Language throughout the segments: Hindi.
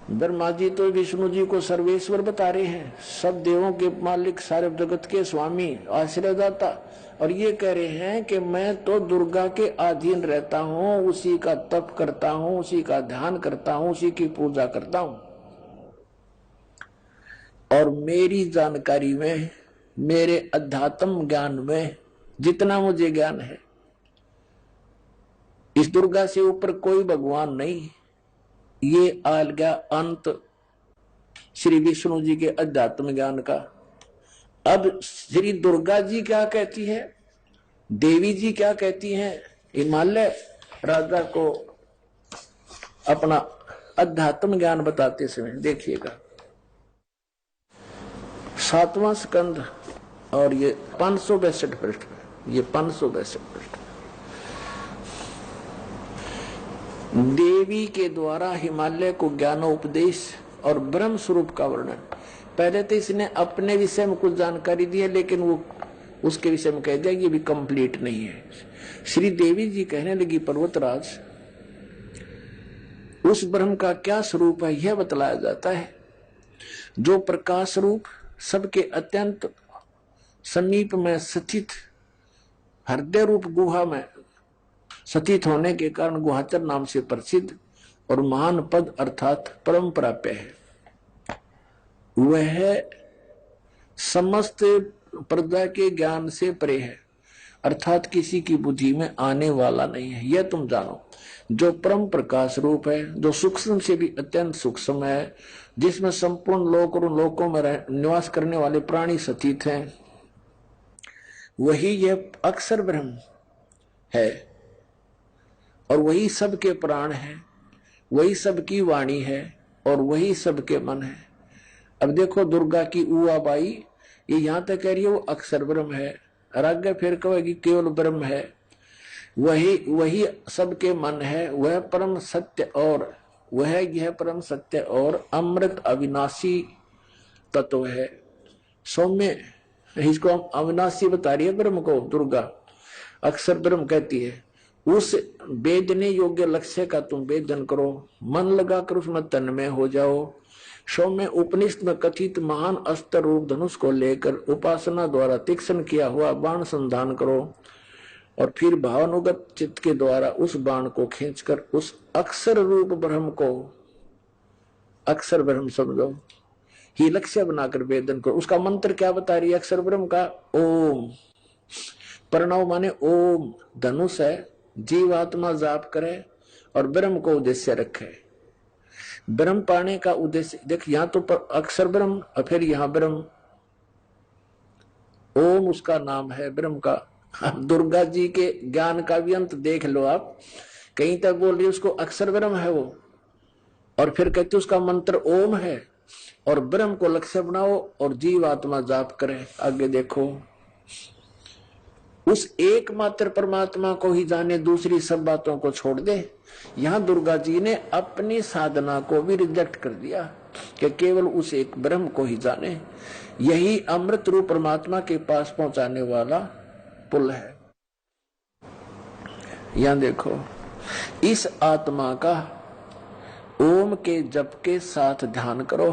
ब्रह्मा जी तो विष्णु जी को सर्वेश्वर बता रहे हैं, सब देवों के मालिक, सारे जगत के स्वामी, आश्रयदाता, और ये कह रहे हैं कि मैं तो दुर्गा के अधीन रहता हूँ, उसी का तप करता हूँ, उसी का ध्यान करता हूँ, उसी की पूजा करता हूँ। और मेरी जानकारी में, मेरे अध्यात्म ज्ञान में जितना मुझे ज्ञान है, इस दुर्गा से ऊपर कोई भगवान नहीं। ये आ गया अंत श्री विष्णु जी के अध्यात्म ज्ञान का। अब श्री दुर्गा जी क्या कहती है, देवी जी क्या कहती हैं, हिमालय राजा को अपना अध्यात्म ज्ञान बताते समय देखिएगा। 7वां स्कंद और ये 562 पृष्ठ में, ये 562 पृष्ठ में देवी के द्वारा हिमालय को ज्ञानोपदेश और ब्रह्म स्वरूप का वर्णन। पहले तो इसने अपने विषय में कुछ जानकारी दी है, लेकिन वो उसके विषय में कह दिया ये भी कंप्लीट नहीं है। श्री देवी जी कहने लगी, पर्वतराज, उस ब्रह्म का क्या स्वरूप है यह बतलाया जाता है, जो प्रकाश रूप, सबके अत्यंत समीप में स्थित, हृदय रूप गुहा में स्थित होने के कारण गुहाचर नाम से प्रसिद्ध और महान पद अर्थात परम प्राप्य है। वह समस्त प्रजा के ज्ञान से परे है, अर्थात किसी की बुद्धि में आने वाला नहीं है, यह तुम जानो। जो परम प्रकाश रूप है, जो सूक्ष्म से भी अत्यंत सूक्ष्म है, जिसमें संपूर्ण लोक और लोकों में निवास करने वाले प्राणी स्थित हैं, वही यह अक्षर ब्रह्म है, और वही सबके प्राण है, वही सबकी वाणी है, और वही सबके मन है। अब देखो दुर्गा की उआ बाई ये यहां तक कह रही है वो अक्षर ब्रह्म है, और आगे फिर कहेगी केवल ब्रह्म है, वही सबके मन है, वह परम सत्य, और वह यह परम सत्य और अमृत अविनाशी तत्व है। सौम्य इसको अविनाशी बता रही है ब्रह्म को दुर्गा, अक्षर ब्रह्म कहती है। उस वेदने योग्य लक्ष्य का तुम वेदन करो, मन लगाकर उसमें तन्मय हो जाओ। सौम्य उपनिषद में कथित महान अस्त्र रूप धनुष को लेकर उपासना द्वारा तीक्ष्ण किया हुआ बाण संधान करो, और फिर भावनुगत चित्त के द्वारा उस बाण को खींचकर उस अक्षर रूप ब्रह्म को अक्षर ब्रह्म समझो, ही लक्ष्य बनाकर वेदन करो। उसका मंत्र क्या बता रही है अक्षर ब्रह्म का? ओम। प्रणव माने ओम, धनुष है, जीवात्मा जाप करे और ब्रह्म को उद्देश्य रखे। ब्रह्म पाने का उद्देश्य देख, यहां तो अक्षर ब्रह्म और फिर यहां ब्रह्म, ओम उसका नाम है ब्रह्म का। दुर्गा जी के ज्ञान का भी अंत देख लो आप, कहीं तक बोल रही है उसको अक्षर ब्रह्म है वो, और फिर कहते उसका मंत्र ओम है, और ब्रह्म को लक्ष्य बनाओ और जीव आत्मा जाप करे। आगे देखो, उस एकमात्र परमात्मा को ही जाने, दूसरी सब बातों को छोड़ दे। यहां दुर्गा जी ने अपनी साधना को भी रिजेक्ट कर दिया कि केवल उस एक ब्रह्म को ही जाने, यही अमृत रूप परमात्मा के पास पहुंचाने वाला पुल है। यहां देखो, इस आत्मा का ओम के जप के साथ ध्यान करो,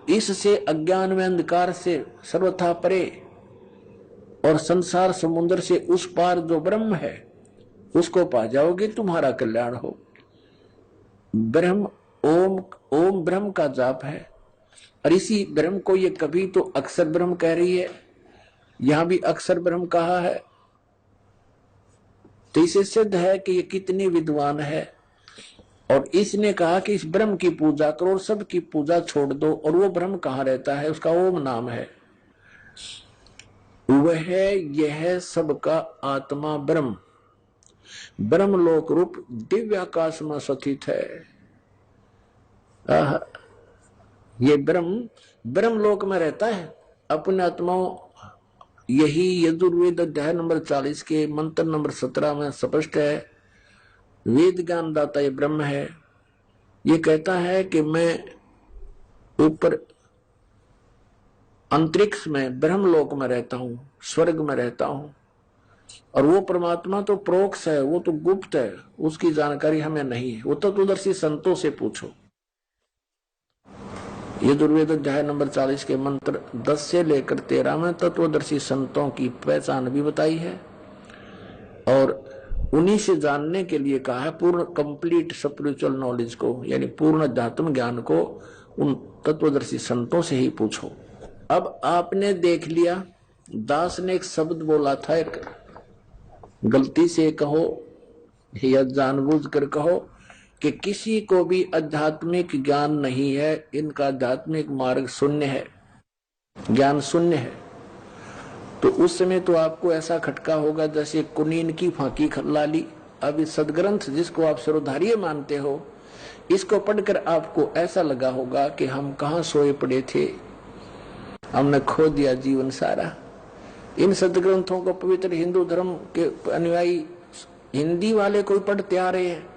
इससे अज्ञान में अंधकार से सर्वथा परे और संसार समुद्र से उस पार जो ब्रह्म है उसको पा जाओगे, तुम्हारा कल्याण हो। ब्रह्म ओम, ओम ब्रह्म का जाप है, और इसी ब्रह्म को ये कभी तो अक्षर ब्रह्म कह रही है, यहां भी अक्षर ब्रह्म कहा है। तो इसे सिद्ध है कि ये कितनी विद्वान है, और इसने कहा कि इस ब्रह्म की पूजा करो और सबकी पूजा छोड़ दो। और वो ब्रह्म कहाँ रहता है? उसका ओम नाम है, वह यह सबका आत्मा ब्रह्म, ब्रह्मलोक रूप दिव्य आकाश में स्थित है। ये ब्रह्मलोक में रहता है अपने आत्माओं। यही यजुर्वेद अध्याय नंबर 40 के मंत्र नंबर 17 में स्पष्ट है। वेद ज्ञान दाता ये ब्रह्म है। ये कहता है कि मैं ऊपर अंतरिक्ष में ब्रह्मलोक में रहता हूं, स्वर्ग में रहता हूं, और वो परमात्मा तो प्रोक्ष है, वो तो गुप्त है, उसकी जानकारी हमें नहीं है। वो तो उधर से संतों से पूछो। यजुर्वेद अध्याय नंबर 40 के मंत्र 10 से लेकर 13 में तत्वदर्शी संतों की पहचान भी बताई है और उन्हीं से जानने के लिए कहा है। पूर्ण कंप्लीट स्पिरिचुअल नॉलेज को यानी पूर्ण अध्यात्म ज्ञान को उन तत्वदर्शी संतों से ही पूछो। अब आपने देख लिया, दास ने एक शब्द बोला था, एक गलती से कहो या जानबूझकर कहो कि किसी को भी आध्यात्मिक ज्ञान नहीं है, इनका आध्यात्मिक मार्ग शून्य है, ज्ञान शून्य है। तो उस समय तो आपको ऐसा खटका होगा जैसे कुनीन की फांकी खल्ला ली। अब इस सदग्रंथ जिसको आप सर्वधार्य मानते हो, इसको पढ़कर आपको ऐसा लगा होगा कि हम कहाँ सोए पड़े थे, हमने खो दिया जीवन सारा। इन सदग्रंथों को पवित्र हिंदू धर्म के अनुयायी हिंदी वाले कोई पढ़ते आ रहे हैं,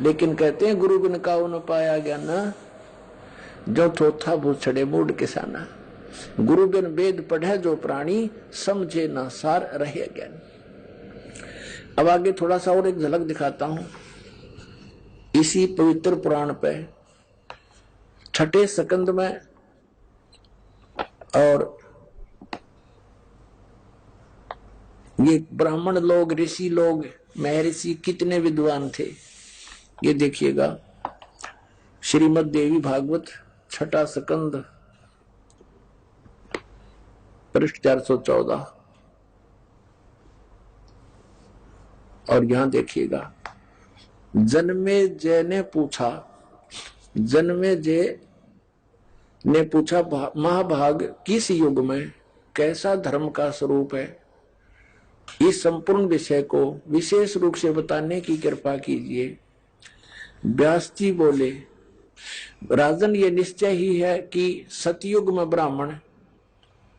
लेकिन कहते हैं गुरु बिन काऊ न पाया ज्ञान, जो थोथा भूछड़े मूड किसाना। गुरु बिन वेद पढ़े जो प्राणी, समझे ना सार रहे ज्ञान। अब आगे थोड़ा सा और एक झलक दिखाता हूं इसी पवित्र पुराण पे, छठे स्कंद में। और ये ब्राह्मण लोग, ऋषि लोग, महर्षि कितने विद्वान थे, ये देखिएगा। श्रीमद् देवी भागवत छठा स्कंद पृष्ठ 414। और यहां देखिएगा, जन्मेजय ने पूछा, जन्मेजय ने पूछा महाभाग किस युग में कैसा धर्म का स्वरूप है, इस संपूर्ण विषय को विशेष रूप से बताने की कृपा कीजिए। व्यास जी बोले, राजन ये निश्चय ही है कि सतयुग में ब्राह्मण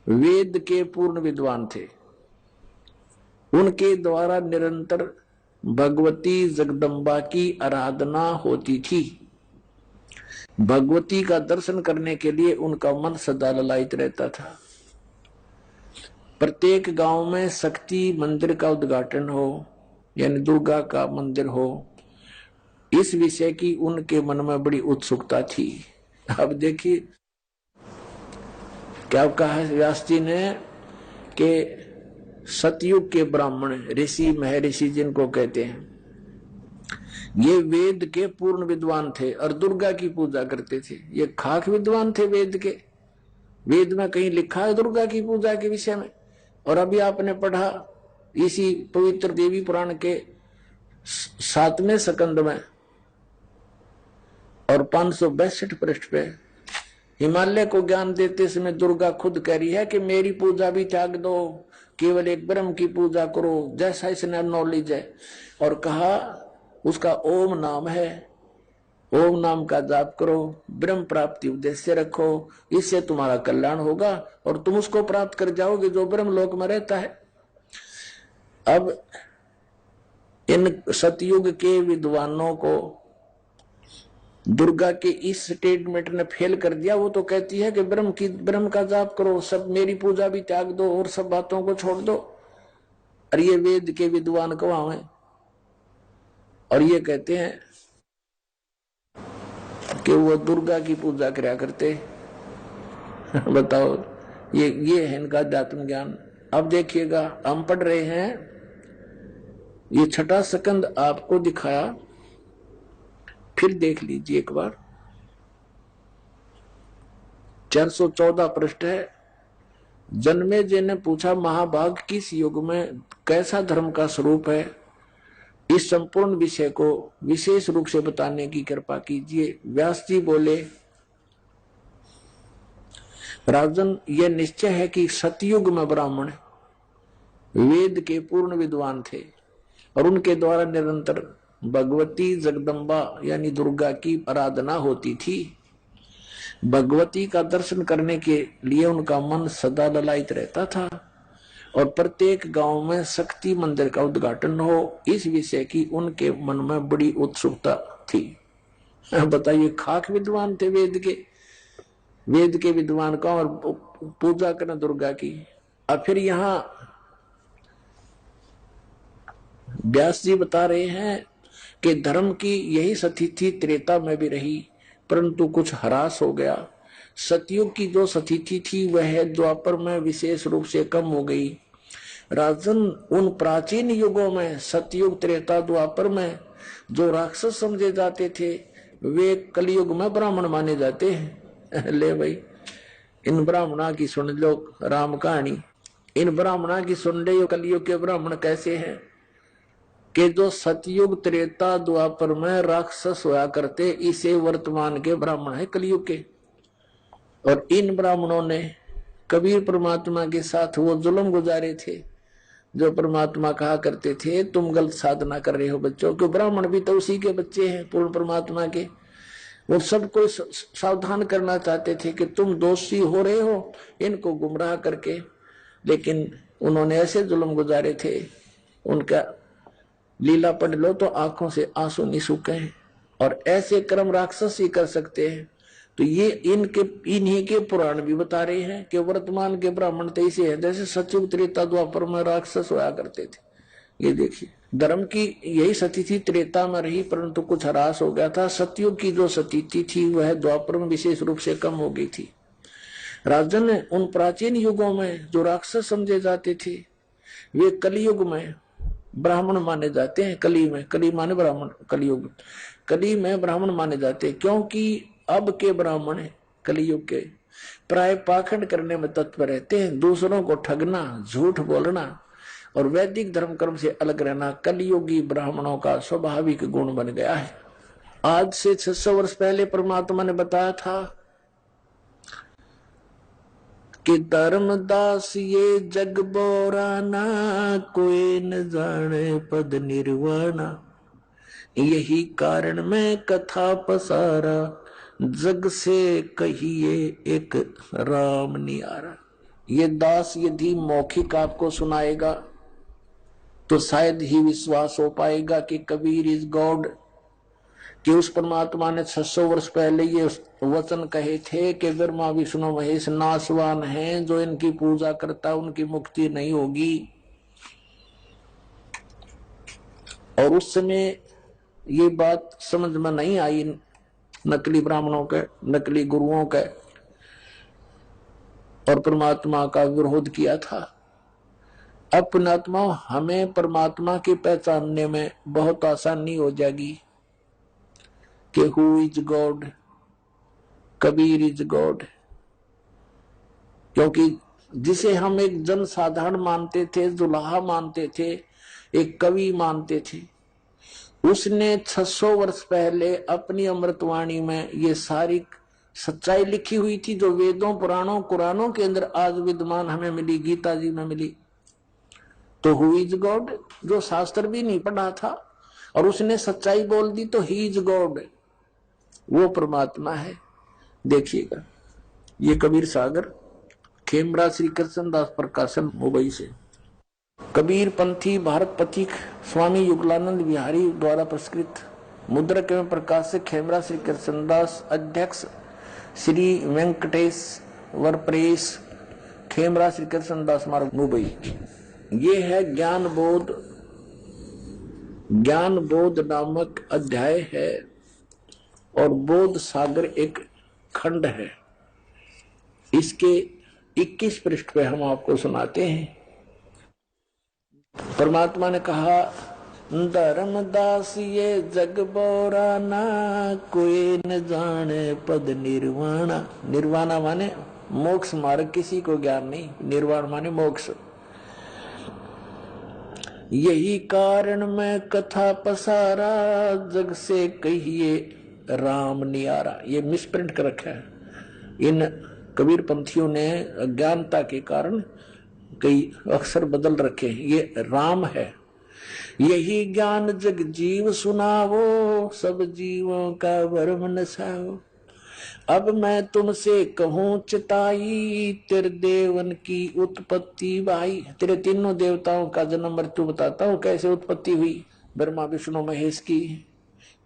वेद के पूर्ण विद्वान थे। उनके द्वारा निरंतर भगवती जगदम्बा की आराधना होती थी। भगवती का दर्शन करने के लिए उनका मन सदा ललायित रहता था। प्रत्येक गांव में शक्ति मंदिर का उद्घाटन हो, यानी दुर्गा का मंदिर हो, इस विषय की उनके मन में बड़ी उत्सुकता थी। अब देखिए क्या कहा है व्यास जी ने कि सतयुग के ब्राह्मण ऋषि महर्षि जिनको कहते हैं, ये वेद के पूर्ण विद्वान थे और दुर्गा की पूजा करते थे। ये खाक विद्वान थे वेद के। वेद में कहीं लिखा है दुर्गा की पूजा के विषय में? और अभी आपने पढ़ा इसी पवित्र देवी पुराण के 7वें स्कंद में और 562 पृष्ठ पे हिमालय को ज्ञान देते समय दुर्गा खुद कह रही है कि मेरी पूजा भी त्याग दो, केवल एक ब्रह्म की पूजा करो, जैसा इसने नॉलेज है। और कहा उसका ओम नाम है, ओम नाम का जाप करो, ब्रह्म प्राप्ति उद्देश्य रखो, इससे तुम्हारा कल्याण होगा और तुम उसको प्राप्त कर जाओगे जो ब्रह्म लोक में रहता है। अब इन सतयुग के विद्वानों को दुर्गा के इस स्टेटमेंट ने फेल कर दिया। वो तो कहती है कि ब्रह्म का जाप करो, सब मेरी पूजा भी त्याग दो और सब बातों को छोड़ दो। और ये वेद के विद्वान कहाँ हैं? और ये कहते हैं कि वो दुर्गा की पूजा कराया करते। बताओ, ये है इनका अध्यात्म ज्ञान। अब देखिएगा, हम पढ़ रहे हैं, ये छठा स्कंद आपको दिखाया, फिर देख लीजिए एक बार। 414 पृष्ठ है। जन्मेजय ने पूछा महाभाग किस युग में कैसा धर्म का स्वरूप है, इस संपूर्ण विषय को विशेष रूप से बताने की कृपा कीजिए। व्यास जी बोले, राजन यह निश्चय है कि सतयुग में ब्राह्मण वेद के पूर्ण विद्वान थे और उनके द्वारा निरंतर भगवती जगदम्बा यानी दुर्गा की आराधना होती थी। भगवती का दर्शन करने के लिए उनका मन सदा ललायित रहता था और प्रत्येक गांव में शक्ति मंदिर का उद्घाटन हो, इस विषय की उनके मन में बड़ी उत्सुकता थी। बताइए, खाक विद्वान थे वेद के विद्वान का और पूजा करना दुर्गा की। अब फिर यहाँ व्यास जी बता रहे हैं कि धर्म की यही स्थिति त्रेता में भी रही, परंतु कुछ ह्रास हो गया। सतयुग की जो स्थिति थी वह द्वापर में विशेष रूप से कम हो गई। राजन, उन प्राचीन युगों में सतयुग त्रेता द्वापर में जो राक्षस समझे जाते थे वे कलयुग में ब्राह्मण माने जाते हैं। ले भाई, इन ब्राह्मणा की सुन लो राम कहानी, इन ब्राह्मणा की सुन ले कलयुग के ब्राह्मण कैसे हैं कि जो सतयुग त्रेता द्वापर में राक्षस हुआ करते, इसे वर्तमान के ब्राह्मण है कलयुग के। और इन ब्राह्मणों ने कबीर परमात्मा के साथ वो जुल्म गुजारे थे जो परमात्मा कहा करते थे तुम गलत साधना कर रहे हो बच्चों, क्यों ब्राह्मण भी तो उसी के बच्चे हैं पूर्ण परमात्मा के। वो सबको सावधान करना चाहते थे कि तुम दोषी हो रहे हो इनको गुमराह करके, लेकिन उन्होंने ऐसे जुल्म गुजारे थे, उनका लीला पढ़ लो तो आंखों से आंसू नहीं सूखे हैं। और ऐसे कर्म राक्षस ही कर सकते हैं। तो ये इन्हीं के पुराण भी बता रहे हैं कि वर्तमान के ब्राह्मण तो ऐसे हैं जैसे सतयुग त्रेता द्वापर में राक्षस हुआ करते थे। ये देखिए, धर्म की यही स्थिति त्रेता में रही परंतु कुछ ह्रास हो गया था। सतयुग की जो स्थिति थी वह द्वापर में विशेष रूप से कम हो गई थी। राजन, उन प्राचीन युगों में जो राक्षस समझे जाते थे वे कलयुग में ब्राह्मण माने जाते हैं। कली माने ब्राह्मण, कलयुग कली में ब्राह्मण माने जाते हैं, क्योंकि अब के ब्राह्मण कलयुग के प्राय पाखंड करने में तत्पर रहते हैं। दूसरों को ठगना, झूठ बोलना और वैदिक धर्म कर्म से अलग रहना कलयुगी ब्राह्मणों का स्वाभाविक गुण बन गया है। आज से 600 वर्ष पहले परमात्मा ने बताया था कि धर्मदास ये जग बोराना, कोई न जाने पद निर्वाणा। यही कारण मैं कथा पसारा, जग से कहिए एक राम नियारा। ये दास यदि मौखिक आपको सुनाएगा तो शायद ही विश्वास हो पाएगा कि कबीर इज गॉड, कि उस परमात्मा ने 600 वर्ष पहले ये वचन कहे थे कि ब्रह्मा विष्णु महेश नासवान हैं, जो इनकी पूजा करता उनकी मुक्ति नहीं होगी। और उस समय ये बात समझ में नहीं आई नकली ब्राह्मणों के, नकली गुरुओं के, और परमात्मा का विरोध किया था। अब पुण्यात्मा हमें परमात्मा की पहचानने में बहुत आसानी हो जाएगी कि who is God, Kabir is God. क्योंकि जिसे हम एक जन साधारण मानते थे, दुल्हा मानते थे, एक कवि मानते थे, उसने 600 वर्ष पहले अपनी अमृतवाणी में ये सारी सच्चाई लिखी हुई थी जो वेदों पुराणों कुरानों के अंदर आज विद्यमान हमें मिली, गीता जी में मिली। तो हु इज गॉड, जो शास्त्र भी नहीं पढ़ा था और उसने सच्चाई बोल दी तो ही इज गॉड, वो परमात्मा है। देखिएगा, ये कबीर सागर, खेमरा श्री कृष्ण दास प्रकाशन मुंबई से। कबीर पंथी भारत पथिक स्वामी युगलानंद बिहारी द्वारा प्रस्कृत, मुद्रक एवं प्रकाशक खेमरा श्री कृष्णदास, अध्यक्ष श्री वेंकटेश वर प्रेस, खेमरा श्री कृष्णदास मार्ग मुंबई। ये है ज्ञान बोध नामक अध्याय है और बोध सागर एक खंड है। इसके 21 पृष्ठ पे हम आपको सुनाते हैं। परमात्मा ने कहा, धर्मदास ये जग बोराना, कोई न जाने पद निर्वाणा। निर्वाणा माने मोक्ष मार्ग, किसी को ज्ञान नहीं। निर्वाण माने मोक्ष। यही कारण मैं कथा पसारा, जग से कहिए राम नियारा। ये मिसप्रिंट कर रखा है इन कबीर पंथियों ने, अज्ञानता के कारण कई अक्षर बदल रखे हैं। ये राम है। यही ज्ञान जग जीव सुनावो, सब जीवों का भरम नसाओ। अब मैं तुमसे कहूं चिताई, तेरे देवन की उत्पत्ति भाई। तेरे तीनों देवताओं का जन्म मृत्यु बताता हूं, कैसे उत्पत्ति हुई ब्रह्मा विष्णु महेश की।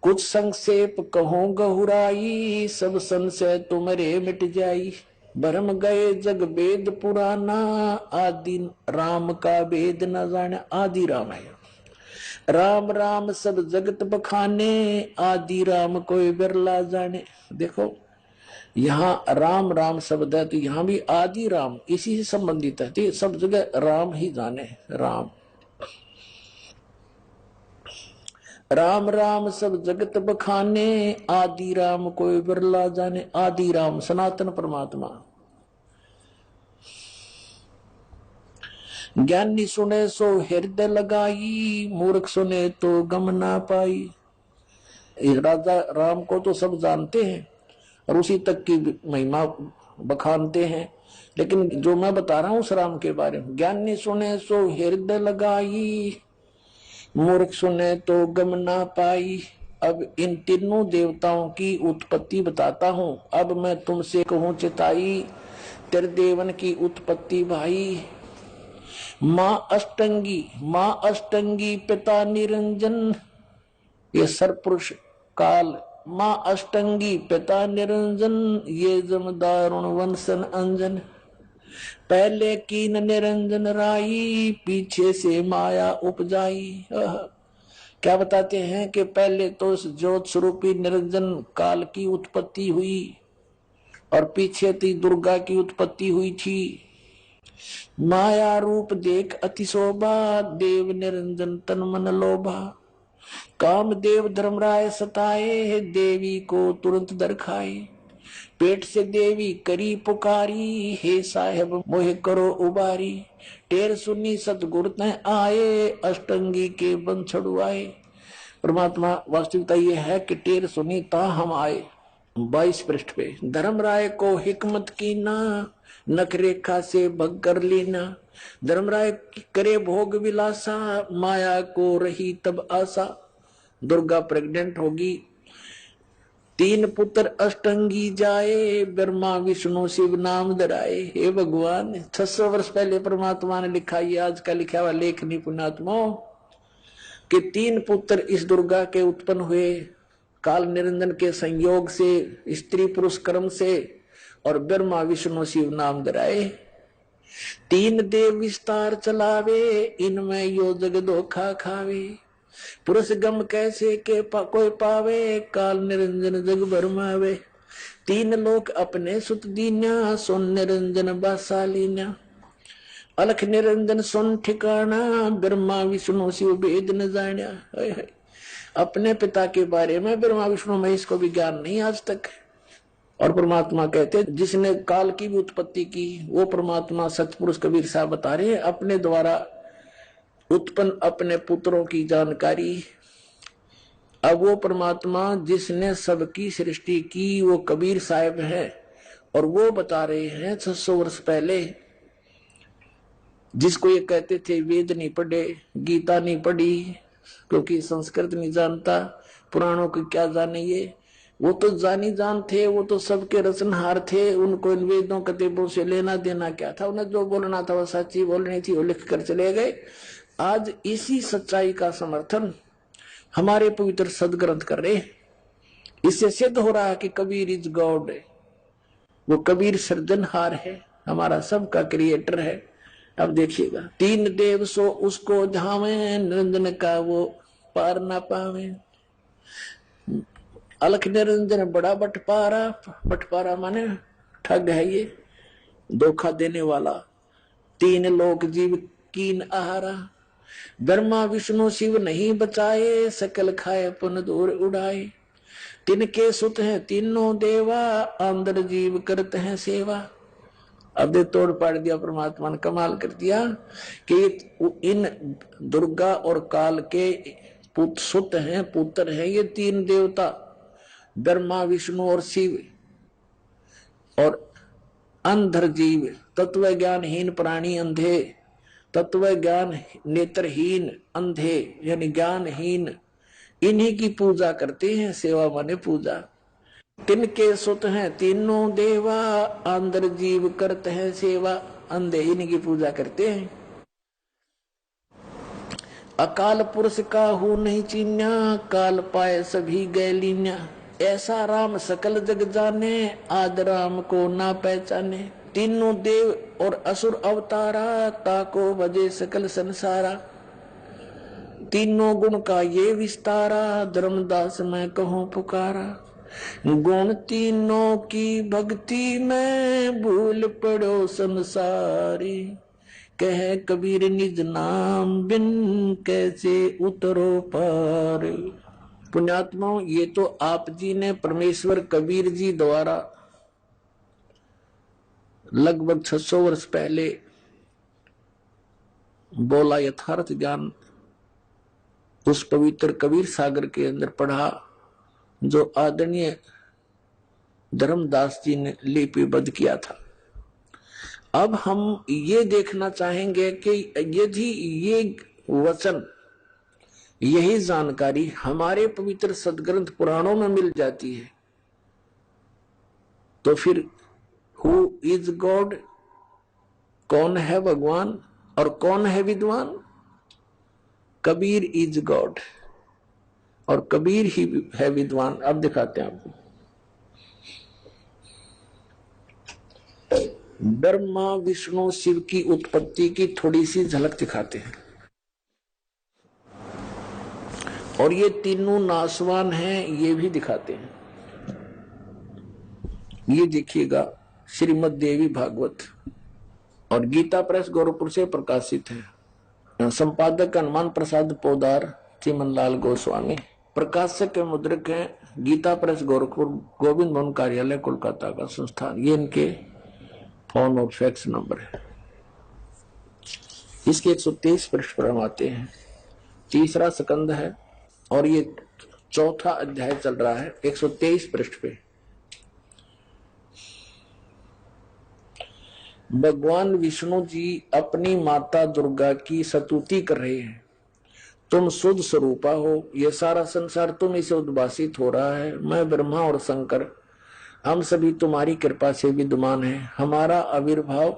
कुछ संक्षेप कहूं गहुराई, सब संशय तुम्हारे मिट जाई। भरम गए जग वेद पुराना, आदि राम का वेद न जाने। आदि राम है, राम राम सब जगत बखाने, आदि राम कोई बिरला जाने। देखो, यहाँ राम राम शब्द है तो यहाँ भी आदि राम इसी से संबंधित है, तो सब जगह राम ही जाने। राम राम राम सब जगत बखाने, आदि राम कोई बिरला जाने। आदि राम सनातन परमात्मा। ज्ञानी सुने सो हृदय लगाई, मूर्ख सुने तो गम ना पाई। राजा राम को तो सब जानते हैं और उसी तक की महिमा बखानते हैं, लेकिन जो मैं बता रहा हूं उस राम के बारे में, ज्ञानी सुने सो हृदय लगाई, मूर्ख सुने तो गम ना पाई। अब इन तीनों देवताओं की उत्पत्ति बताता हूं। अब मैं तुमसे कहूं चिताई, तेरे देवन की उत्पत्ति भाई। माँ अष्टंगी पिता निरंजन, ये सरपुरुष काल। माँ अष्टंगी पिता निरंजन, ये जमदारुण वंशन अंजन। पहले कीन निरंजन राई, पीछे से माया उपजाई। क्या बताते हैं कि पहले तो इस ज्योत स्वरूपी निरंजन काल की उत्पत्ति हुई और पीछे थी दुर्गा की उत्पत्ति हुई थी। माया रूप देख अति शोभा, देव निरंजन तन मन लोभा। काम देव धर्मराय सताए, देवी को तुरंत दरखाए। पेट से देवी करी पुकारी, हे साहेब मोहे करो उबारी। टेर सुनी सतगुरु तय आए, अष्टंगी के बन छुड़वाए। परमात्मा वास्तविकता यह है कि टेर सुनी ता हम आए। 22 पृष्ठ पे, धर्मराय को हिकमत की ना, नख रेखा से भग कर लेना। धर्मराय करे भोग विलासा, माया को रही तब आशा। दुर्गा प्रेग्नेंट होगी, 3 पुत्र अष्टंगी जाए, ब्रह्मा विष्णु शिव नाम धराए। हे भगवान, 600 वर्ष पहले परमात्मा ने लिखा, ये आज का लिखा हुआ लेख नहीं पुण्यात्मा, कि 3 पुत्र इस दुर्गा के उत्पन्न हुए काल निरंजन के संयोग से, स्त्री पुरुष कर्म से, और ब्रह्मा विष्णु शिव नाम धराए। 3 देव विस्तार चलावे, इनमें यो जग धोखा खावे। पुरुष गम कैसे के कोई पावे, काल निरंजन जग भरमावे। 3 लोक अपने सुत दीन्या, सुन निरंजन बासालीन्या। अलख निरंजन सुन ठिकाना, ब्रह्मा विष्णु शिव भेद न जान्या। अपने पिता के बारे में ब्रह्मा विष्णु महेश को भी ज्ञान नहीं आज तक। और परमात्मा कहते जिसने काल की भी उत्पत्ति की, वो परमात्मा सतपुरुष कबीर साहब बता रहे हैं, अपने द्वारा उत्पन्न अपने पुत्रों की जानकारी। अब वो परमात्मा जिसने सबकी सृष्टि की, वो कबीर साहब है, और वो बता रहे हैं 600 वर्ष पहले। जिसको ये कहते थे वेद नहीं पढ़े, गीता नहीं पढ़ी, क्योंकि संस्कृत नहीं जानता, पुराणों की क्या जाने ये, वो तो जानी जान थे, वो तो सबके रचनहार थे। उनको इन वेदों कतेबों से लेना देना क्या था? उन्हें जो बोलना था वो सच्ची बोलनी थी, वो लिख कर चले गए। आज इसी सच्चाई का समर्थन हमारे पवित्र सदग्रंथ कर रहे। इससे सिद्ध हो रहा है कि कबीर इज गॉड, वो कबीर सृजनहार है, हमारा सबका क्रिएटर है। अब देखिएगा, 3 देव सो उसको धावे, निरंजन का वो पार ना पावे। अलख निरंजन बड़ा बटपारा, बटपारा माने ठग है, ये धोखा देने वाला। 3 लोक जीव कीन आहारा, ब्रह्मा विष्णु शिव नहीं बचाए, सकल खाए पुन दूर उड़ाए। तिनके सुत हैं तीनों देवा, अंदर जीव करते हैं सेवा। अब तोड़ पाड़ दिया परमात्मा ने, कमाल कर दिया कि इन दुर्गा और काल के सुत हैं, पुत्र हैं ये 3 देवता, ब्रह्मा विष्णु और शिव। और अंधर जीव, तत्व ज्ञानहीन प्राणी अंधे, तत्व ज्ञान नेत्रहीन अंधे यानी ज्ञानहीन, इन्हीं की पूजा करते हैं। सेवा माने पूजा। तिनके सुत हैं तीनों देवा, अंदर जीव करते हैं सेवा। अंधे इन्हीं की पूजा करते हैं। अकाल पुरुष का हूं नहीं चीन्या, काल पाए सभी गैलीन्या। ऐसा राम सकल जग जाने, आद राम को ना पहचाने। तीनों देव और असुर अवतारा, ताको भजे सकल संसारा। तीनों गुण का ये विस्तारा, धर्मदास मैं कहूं पुकारा। गुण तीनों की भक्ति में भूल पड़ो संसारी, कह कबीर निज नाम बिन कैसे उतरो पार। पुण्यात्माओं, ये तो आप जी ने परमेश्वर कबीर जी द्वारा लगभग 600 वर्ष पहले बोला यथार्थ ज्ञान उस पवित्र कबीर सागर के अंदर पढ़ा, जो आदरणीय धर्मदास जी ने लिपिबद्ध किया था। अब हम ये देखना चाहेंगे कि यदि ये वचन, यही जानकारी हमारे पवित्र सदग्रंथ पुराणों में मिल जाती है, तो फिर हु इज गॉड, कौन है भगवान और कौन है विद्वान? कबीर इज गॉड और कबीर ही है विद्वान। अब दिखाते हैं आपको। ब्रह्मा विष्णु शिव की उत्पत्ति की थोड़ी सी झलक दिखाते हैं। और ये तीनों नासवान हैं, ये भी दिखाते हैं। ये देखिएगा, श्रीमद् देवी भागवत और गीता प्रेस गोरखपुर से प्रकाशित है। संपादक हनुमान प्रसाद पोदार, चिमनलाल गोस्वामी। प्रकाशक के मुद्रक हैं गीता प्रेस गोरखपुर, गोविंद भवन कार्यालय कोलकाता का संस्थान। ये इनके फोन और फैक्स नंबर है। इसके 123 पृष्ठ पर हम आते हैं। तीसरा स्कंद है और ये चौथा अध्याय चल रहा है। 123 पृष्ठ पे भगवान विष्णु जी अपनी माता दुर्गा की स्तुति कर रहे हैं। तुम शुद्ध स्वरूपा हो, ये सारा संसार तुम इसे उद्भासित हो रहा है। मैं ब्रह्मा और शंकर, हम सभी तुम्हारी कृपा से विद्यमान हैं। हमारा आविर्भाव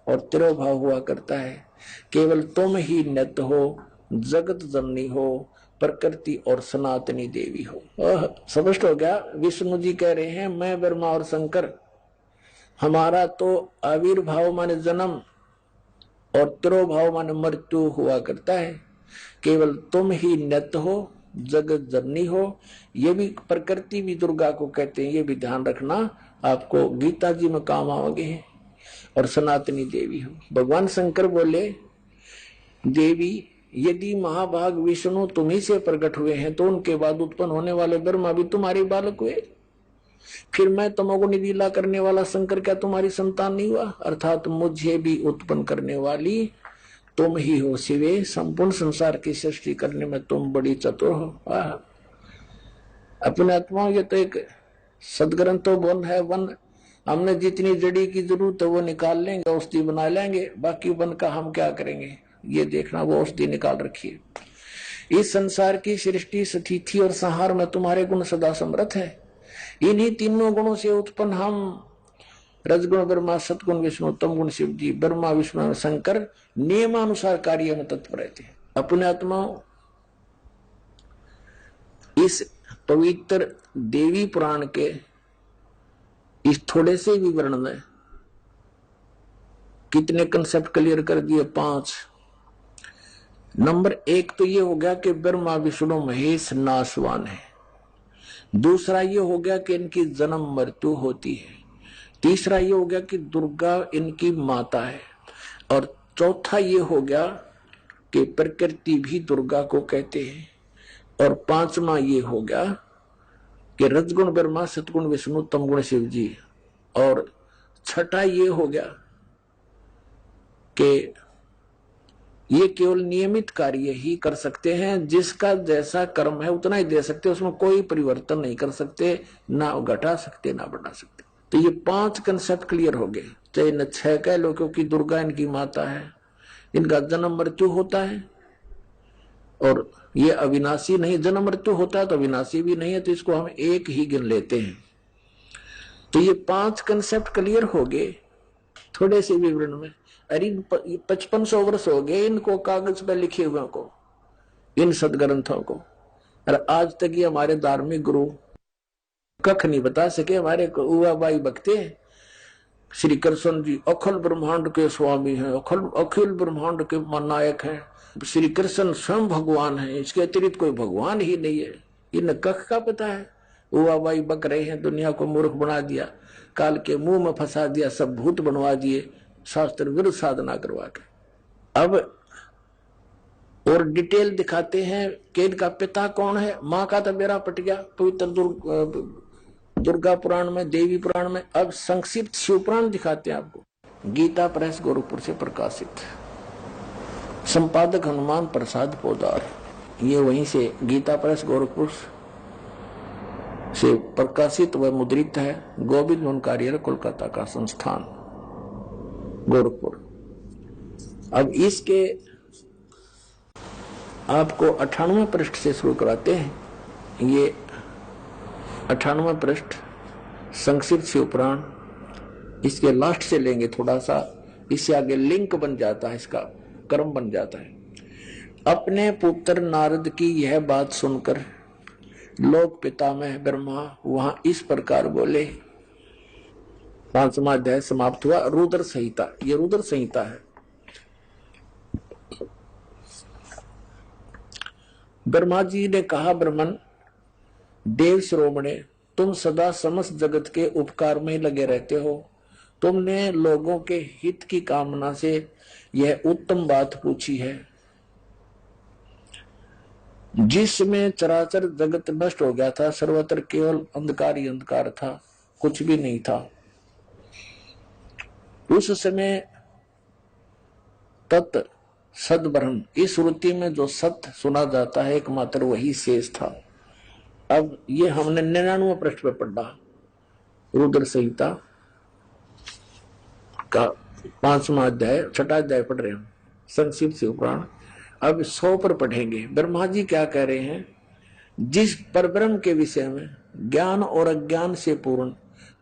और तिरोभाव हुआ करता है। केवल तुम ही नित्य हो, जगत जननी हो, प्रकृति और सनातनी देवी हो। स्पष्ट हो गया। विष्णु जी कह रहे हैं मैं ब्रह्मा और शंकर, हमारा तो आविर्भाव माने जन्म और तिरोभाव माने मृत्यु हुआ करता है। केवल तुम ही नित्य हो, जगत जननी हो। ये भी प्रकृति भी दुर्गा को कहते हैं, ये भी ध्यान रखना, आपको गीता जी में काम आओगे। और सनातनी देवी हो। भगवान शंकर बोले देवी, यदि महाभाग विष्णु तुम्ही से प्रकट हुए हैं तो उनके बाद उत्पन्न होने वाले ब्रह्मा भी तुम्हारे बालक हुए। फिर मैं तमोगुणी लीला करने वाला शंकर क्या तुम्हारी संतान नहीं हुआ? अर्थात मुझे भी उत्पन्न करने वाली तुम ही हो शिवे। संपूर्ण संसार की सृष्टि करने में तुम बड़ी चतुर हो। अपने आत्मा, ये तो एक सदग्रंथ तो वन है। वन हमने जितनी जड़ी की जरूरत है वो निकाल लेंगे, औषधि बना लेंगे। बाकी वन का हम क्या करेंगे? ये देखना, वो औषधि निकाल रखिए। इस संसार की सृष्टि, स्थिति और संहार में तुम्हारे गुण सदा समर्थ है। इन्हीं तीनों गुणों से उत्पन्न हम रजगुण ब्रह्मा, सतगुण विष्णु, तमगुण शिव जी, ब्रह्मा विष्णु शंकर नियमानुसार कार्य में तत्पर रहते हैं। अपने आत्माओं, इस पवित्र देवी पुराण के इस थोड़े से विवरण में कितने कंसेप्ट क्लियर कर दिए? 5। नंबर 1 तो ये हो गया कि ब्रह्मा विष्णु महेश नाशवान है। दूसरा ये हो गया कि इनकी जन्म मृत्यु होती है। तीसरा ये हो गया कि दुर्गा इनकी माता है। और चौथा ये हो गया कि प्रकृति भी दुर्गा को कहते हैं। और 5वां ये हो गया कि रजगुण ब्रह्मा, सतगुण विष्णु, तमगुण शिव जी। और 6ठा ये हो गया कि ये केवल नियमित कार्य ही कर सकते हैं। जिसका जैसा कर्म है उतना ही दे सकते, उसमें कोई परिवर्तन नहीं कर सकते, ना घटा सकते ना बढ़ा सकते। तो ये 5 कंसेप्ट क्लियर हो गए। चाहे न 6 कह लो, क्योंकि दुर्गा इनकी माता है, इनका जन्म मृत्यु होता है। और ये अविनाशी नहीं, जन्म मृत्यु होता है तो अविनाशी भी नहीं है, तो इसको हम एक ही गिन लेते हैं। तो ये 5 कंसेप्ट क्लियर हो गए थोड़े से विवरण में। अरे 5500 वर्ष हो गए इनको कागज पे लिखे हुए को, इन सदग्रंथों को। और आज तक ये हमारे धार्मिक गुरु कख नहीं बता सके। हमारे उवाबाई भक्ते श्री कृष्ण जी अखिल ब्रह्मांड के स्वामी हैं, अखिल ब्रह्मांड के नायक हैं। श्री कृष्ण स्वयं भगवान है, इसके अतिरिक्त कोई भगवान ही नहीं है। इन्हें कख का पता है? हुआ भाई बक रहे हैं, दुनिया को मूर्ख बना दिया, काल के मुंह में फंसा दिया, सब भूत बनवा दिए, शास्त्र विरुद्ध साधना करवा के। अब और डिटेल दिखाते हैं कि इनका पिता कौन है। माँ का तो बेड़ा पट गया पवित्र दुर्गा पुराण में, देवी पुराण में। अब संक्षिप्त शिव पुराण दिखाते हैं आपको। गीता प्रेस गोरखपुर से प्रकाशित, संपादक हनुमान प्रसाद पोदार, ये वहीं से गीता प्रेस गोरखपुर से प्रकाशित व मुद्रित है। गोविंद वन कार्यालय कोलकाता का संस्थान गोरखपुर। अब इसके आपको 98वें पृष्ठ से शुरू कराते हैं। ये 98वें पृष्ठ संक्षिप्त शिव पुराण, इसके लास्ट से लेंगे थोड़ा सा, इससे आगे लिंक बन जाता है, इसका क्रम बन जाता है। अपने पुत्र नारद की यह बात सुनकर लोक पितामह ब्रह्मा वहां इस प्रकार बोले। 5वां अध्याय समाप्त हुआ। रुद्र संहिता, ये रुद्र संहिता है। ब्रह्मा जी ने कहा, ब्रह्मन देव श्रोमणे, तुम सदा समस्त जगत के उपकार में लगे रहते हो। तुमने लोगों के हित की कामना से यह उत्तम बात पूछी है, जिसमें चराचर जगत नष्ट हो गया था, सर्वत्र केवल अंधकार ही अंधकार था, कुछ भी नहीं था। उस समय तत् सद ब्रह्म, इस श्रुति में जो सत्य सुना जाता है एकमात्र वही शेष था। अब ये हमने 99वें पृष्ठ पे पढ़ा, रुद्र संहिता का 5वां अध्याय, 6वां अध्याय पढ़ रहे हैं संक्षिप्त शिव पुराण। अब 100 पर पढ़ेंगे। ब्रह्मा जी क्या कह रहे हैं, जिस परब्रह्म के विषय में ज्ञान और अज्ञान से पूर्ण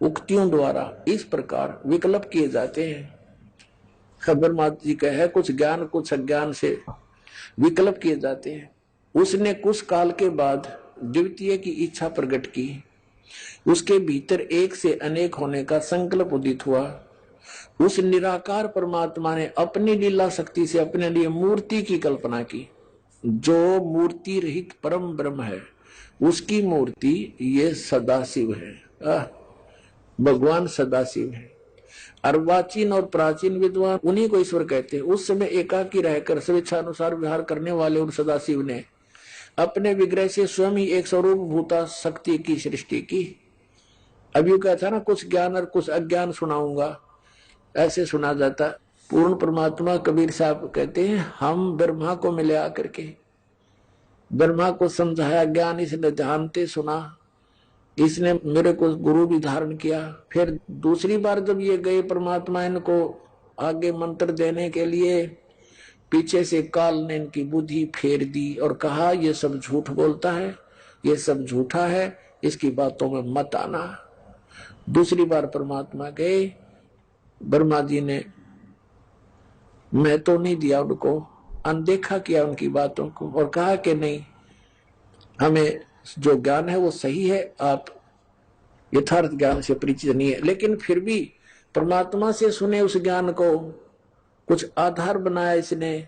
उक्तियों द्वारा इस प्रकार विकल्प किए जाते हैं। ब्रह्मा जी कहे है, कुछ ज्ञान कुछ अज्ञान से विकल्प किए जाते हैं। उसने कुछ काल के बाद द्वितीय की इच्छा प्रकट की, उसके भीतर एक से अनेक होने का संकल्प उदित हुआ। उस निराकार परमात्मा ने अपनी लीला शक्ति से अपने लिए मूर्ति की कल्पना की, जो मूर्ति रहित परम ब्रह्म है। उसकी मूर्ति ये सदाशिव है, भगवान सदाशिव है। अर्वाचीन और प्राचीन विद्वान उन्हीं को ईश्वर कहते हैं। उस समय एकाकी रहकर स्वेच्छानुसार विहार करने वाले उन सदाशिव ने अपने विग्रह से स्वयं ही एक स्वरूप भूता शक्ति की सृष्टि की। अभी क्या था ना, कुछ ज्ञान और कुछ अज्ञान सुनाऊंगा, ऐसे सुना जाता। पूर्ण परमात्मा कबीर साहब कहते हैं, हम ब्रह्मा को मिले आकर के, ब्रह्मा को समझाया, ज्ञान इसने जानते सुना, इसने मेरे को गुरु भी धारण किया। फिर दूसरी बार जब ये गए परमात्मा इनको आगे मंत्र देने के लिए, पीछे से काल ने इनकी बुद्धि फेर दी और कहा, ये सब झूठ बोलता है, ये सब झूठा है, इसकी बातों में मत आना। दूसरी बार परमात्मा गए, ब्रह्मा जी ने मैं तो नहीं दिया उनको, अनदेखा किया उनकी बातों को और कहा कि नहीं, हमें जो ज्ञान है वो सही है, आप यथार्थ ज्ञान से परिचित नहीं है। लेकिन फिर भी परमात्मा से सुने उस ज्ञान को कुछ आधार बनाया इसने,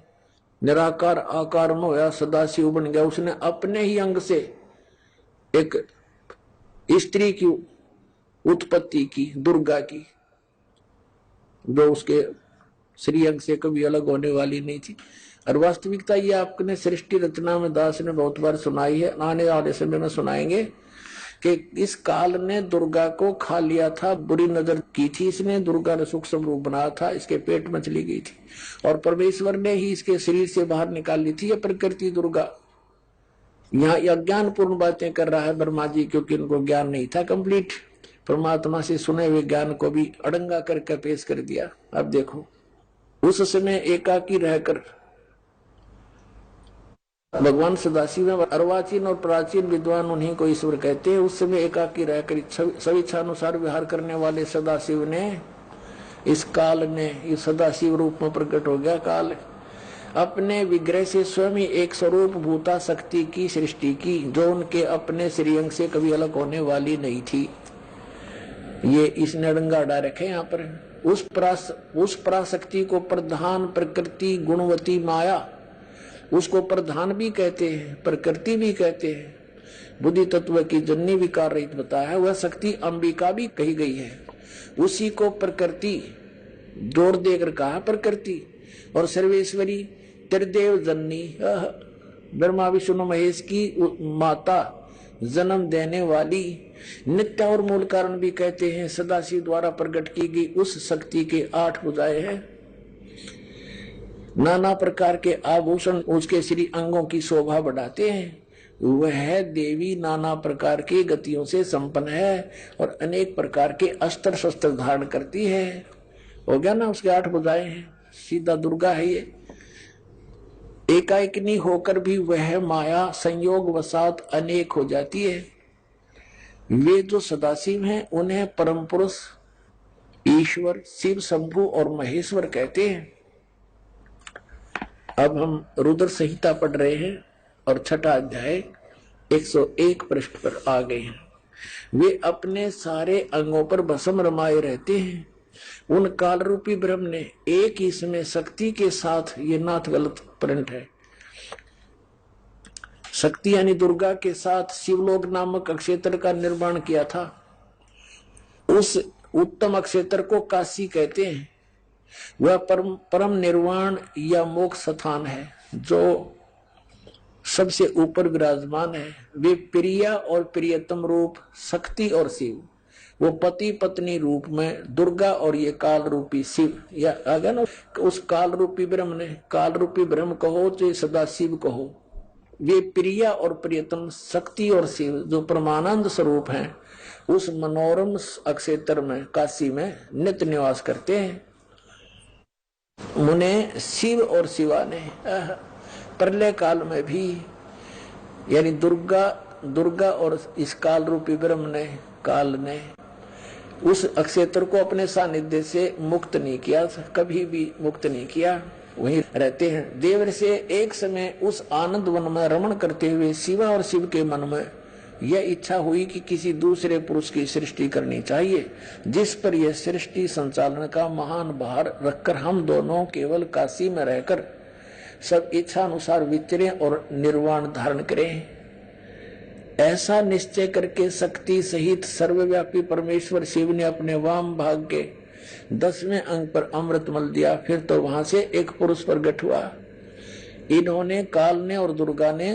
निराकार आकार में होया, सदाशिव बन गया। उसने अपने ही अंग से एक स्त्री की उत्पत्ति की, दुर्गा की, जो उसके श्रीअंग से कभी अलग होने वाली नहीं थी। और वास्तविकता ये आपने सृष्टि रचना में दास ने बहुत बार सुनाई है, आने वाले समय में सुनाएंगे कि इस काल ने दुर्गा को खा लिया था, बुरी नजर की थी इसने, दुर्गा ने सूक्ष्म रूप बनाया था, इसके पेट में चली गई थी और परमेश्वर ने ही इसके शरीर से बाहर निकाल ली थी। ये प्रकृति दुर्गा यहाँ अज्ञान पूर्ण बातें कर रहा है ब्रह्मा जी, क्योंकि इनको ज्ञान नहीं था कंप्लीट। परमात्मा से सुने हुए ज्ञान को भी अड़ंगा करके पेश कर दिया। अब देखो, उस समय एकाकी रहकर भगवान सदाशिव में अर्वाचीन और प्राचीन विद्वान उन्हीं को ईश्वर कहते हैं। उस समय एकाकी रहकर स्वेच्छानुसार विहार करने वाले सदाशिव ने, इस काल ने, इस सदाशिव रूप में प्रकट हो गया काल, अपने विग्रह से स्वयं ही एक स्वरूप भूता शक्ति की सृष्टि की, जो उनके अपने श्रीअंग से कभी अलग होने वाली नहीं थी। ये इसने अड़ंगा डाल रखे यहाँ पर। उस पराशक्ति को प्रधान प्रकृति गुणवती माया, उसको प्रधान भी कहते हैं, प्रकृति भी कहते हैं। बुद्धि तत्व की जननी विकार रहित बताया है, वह शक्ति अंबिका भी कही गई है। उसी को प्रकृति जोड़ देकर कहा प्रकृति। और सर्वेश्वरी त्रिदेव जननी ब्रह्मा विष्णु महेश की माता, जन्म देने वाली, नित्य और मूल कारण भी कहते हैं। सदाशिव द्वारा प्रकट की गई उस शक्ति के 8 भुजाएं हैं, नाना प्रकार के आभूषण उसके श्री अंगों की शोभा बढ़ाते हैं। वह देवी नाना प्रकार की गतियों से संपन्न है और अनेक प्रकार के अस्त्र शस्त्र धारण करती है। हो गया ना, उसके 8 भुजाएं हैं, सीधा दुर्गा है ये। एकाएकनी होकर भी वह माया संयोग वसात अनेक हो जाती है। वे जो सदाशिव हैं उन्हें परम पुरुष ईश्वर शिव शंभु और महेश्वर कहते हैं। अब हम रुद्र संहिता पढ़ रहे हैं और 6ठा अध्याय 101 पृष्ठ पर आ गए हैं। वे अपने सारे अंगों पर भस्म रमाए रहते हैं। उन काल रूपी ब्रह्म ने एक ही समय शक्ति के साथ, ये नाथ गलत प्रिंट है, शक्ति यानी दुर्गा के साथ शिवलोक नामक अक्षेत्र का निर्माण किया था। उस उत्तम अक्षेत्र को काशी कहते हैं। वह परम निर्वाण या मोक्ष स्थान है जो सबसे ऊपर विराजमान है। वे प्रिया और प्रियतम रूप शक्ति और शिव, वो पति पत्नी रूप में दुर्गा और ये काल रूपी शिव, या अगर ना उस काल रूपी ब्रह्म ने, काल रूपी ब्रह्म कहो तो सदा शिव कहो, वे प्रिया और प्रियतम शक्ति और शिव जो परमानंद स्वरूप हैं, उस मनोरम अक्षेत्र में काशी में नित्य निवास करते हैं। मुने शिव और शिवा ने प्रलय काल में भी, यानी दुर्गा और इस काल रूपी ब्रह्म ने, काल ने उस अक्षेत्र को अपने सानिध्य से मुक्त नहीं किया, कभी भी मुक्त नहीं किया, वहीं रहते हैं। देवर से एक समय उस आनंद वन में रमण करते हुए शिवा और शिव के मन में यह इच्छा हुई कि किसी दूसरे पुरुष की सृष्टि करनी चाहिए, जिस पर यह सृष्टि संचालन का महान भार रखकर हम दोनों केवल काशी में रहकर सब इच्छा अनुसार विचरें और निर्वाण धारण करें। ऐसा निश्चय करके शक्ति सहित सर्वव्यापी परमेश्वर शिव ने अपने वाम भाग के 10वें अंग पर अमृत मल दिया। फिर तो वहां से एक पुरुष प्रकट हुआ। इन्होंने, काल ने और दुर्गा ने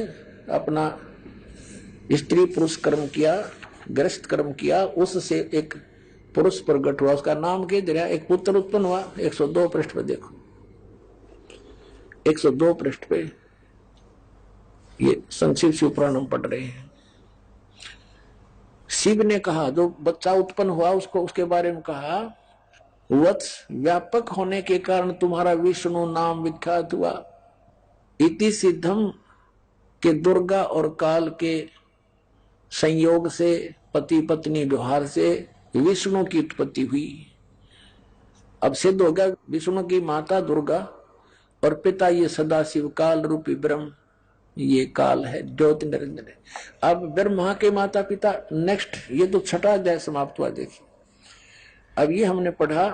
अपना स्त्री पुरुष कर्म किया, ग्रस्त कर्म किया, उससे एक पुरुष प्रकट हुआ, उसका नाम कह दिया, एक पुत्र उत्पन्न हुआ। 102 पृष्ठ पे देखो, 102 पृष्ठ पे ये संक्षिप्त शिव पुराण हम पढ़ रहे हैं। शिव ने कहा, जो बच्चा उत्पन्न हुआ उसको, उसके बारे में कहा, वत्स व्यापक होने के कारण तुम्हारा विष्णु नाम विख्यात हुआ। इति सिद्धम के दुर्गा और काल के संयोग से, पति पत्नी व्यवहार से विष्णु की उत्पत्ति हुई। अब सिद्ध हो गया विष्णु की माता दुर्गा और पिता ये सदाशिव काल रूपी ब्रह्म, ये काल है, ज्योति निरंजन है। अब ब्रह्मा के माता पिता, नेक्स्ट ये तो 6ठा अध्याय समाप्त हुआ। देखिए अब ये हमने पढ़ा,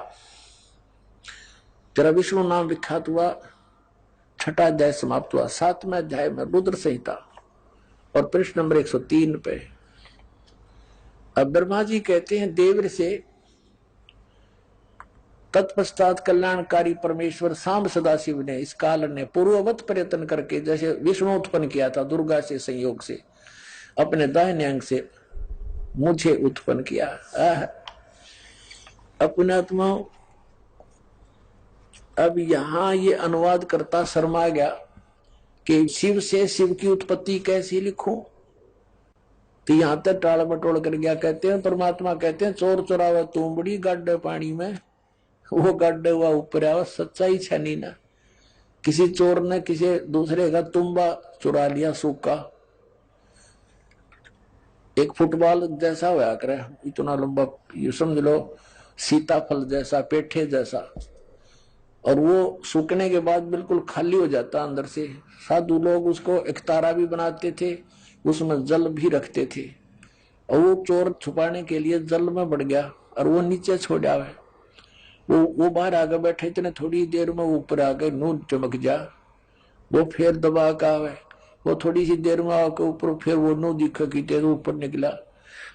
तेरा विष्णु नाम विख्यात हुआ, 6ठा अध्याय समाप्त हुआ। 7वें अध्याय में रुद्र संहिता और पृष्ठ नंबर 103 पे अब ब्रह्मा जी कहते हैं, देवर से तत्पश्चात कल्याणकारी परमेश्वर सांब सदाशिव ने, इस काल ने पूर्ववत प्रयत्न करके, जैसे विष्णु उत्पन्न किया था दुर्गा से संयोग से, अपने दाहिने अंग से मुझे उत्पन्न किया। अपने आत्मा। अब यहां ये अनुवाद करता शर्मा गया कि शिव से शिव की उत्पत्ति कैसी लिखूं, तो यहां तक टाल बटोल कर गया। कहते हैं परमात्मा कहते हैं, चोर चोरावा तुमबड़ी गड्ढे पानी में, वो गड्ढे हुआ ऊपर आवा, सच्चाई छनी ना। किसी चोर ने किसी दूसरे का तुम्बा चुरा लिया, सूखा, एक फुटबॉल जैसा हुआ करे, इतना लंबा, ये समझ लो सीताफल जैसा, पेठे जैसा, और वो सूखने के बाद बिल्कुल खाली हो जाता अंदर से। साधु लोग उसको एक तारा भी बनाते थे, उसमें जल भी रखते थे, और वो चोर छुपाने के लिए जल में बढ़ गया और वो नीचे छोड़ आवे। वो बाहर आगे बैठे, इतने थोड़ी देर में ऊपर आके नून चमक जा, वो फिर दबा का आवे, वो थोड़ी सी देर में आके ऊपर फिर वो नो दिखा कि तेज ऊपर निकला।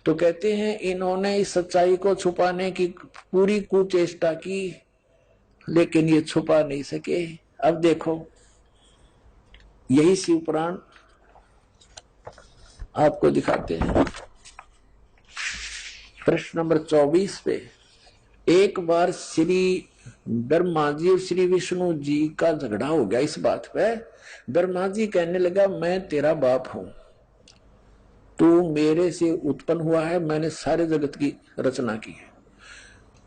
तो कहते हैं इन्होंने इस सच्चाई को छुपाने की पूरी कुचेष्टा की, लेकिन ये छुपा नहीं सके। अब देखो यही शिव पुराण आपको दिखाते हैं। प्रश्न नंबर 24 पे एक बार श्री ब्रह्मा जी और श्री विष्णु जी का झगड़ा हो गया इस बात पे। ब्रह्मा जी कहने लगा मैं तेरा बाप हूं, तू मेरे से उत्पन्न हुआ है, मैंने सारे जगत की रचना की है।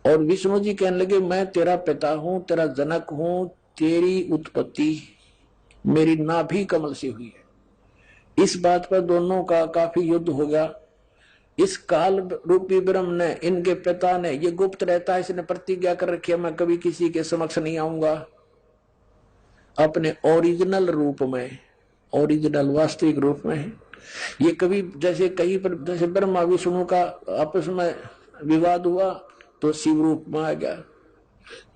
और विष्णु जी कहने लगे मैं तेरा पिता हूं, तेरा जनक हूं, तेरी उत्पत्ति मेरी नाभि कमल से हुई है। इस बात पर दोनों का काफी युद्ध हो गया। इस काल रूपी ब्रह्म ने, इनके पिता ने, ये गुप्त रहता है, इसने प्रतिज्ञा कर रखी है मैं कभी किसी के समक्ष नहीं आऊंगा, अपने ओरिजिनल रूप में, ओरिजिनल वास्तविक रूप में है। ये कभी जैसे कहीं पर जैसे ब्रह्मा विष्णु का आपस में विवाद हुआ तो शिव रूप में आ गया,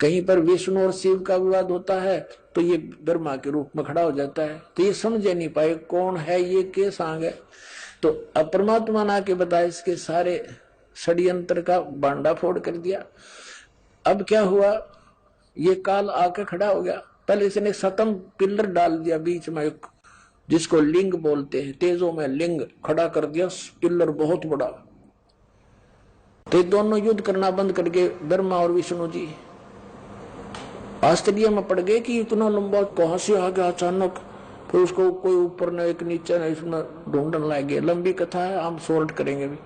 कहीं पर विष्णु और शिव का विवाद होता है तो ये ब्रह्मा के रूप में खड़ा हो जाता है। तो ये समझे नहीं पाए कौन है ये, के सांग है। तो अपरमात्मा ना के बताए इसके सारे षड्यंत्र का बांडा फोड़ कर दिया। अब क्या हुआ, ये काल आके खड़ा हो गया। पहले इसने सतम पिल्लर डाल दिया बीच में, जिसको लिंग बोलते हैं, तेजों में लिंग खड़ा कर दिया, पिल्लर बहुत बड़ा। तो दोनों युद्ध करना बंद करके ब्रह्मा और विष्णु जी आश्चर्य में पड़ गए कि इतना लंबा कहां से आ गया अचानक। फिर उसको कोई ऊपर न एक नीचे न इसमें ढूंढने लगे। लंबी कथा है, हम सोल्व करेंगे भी।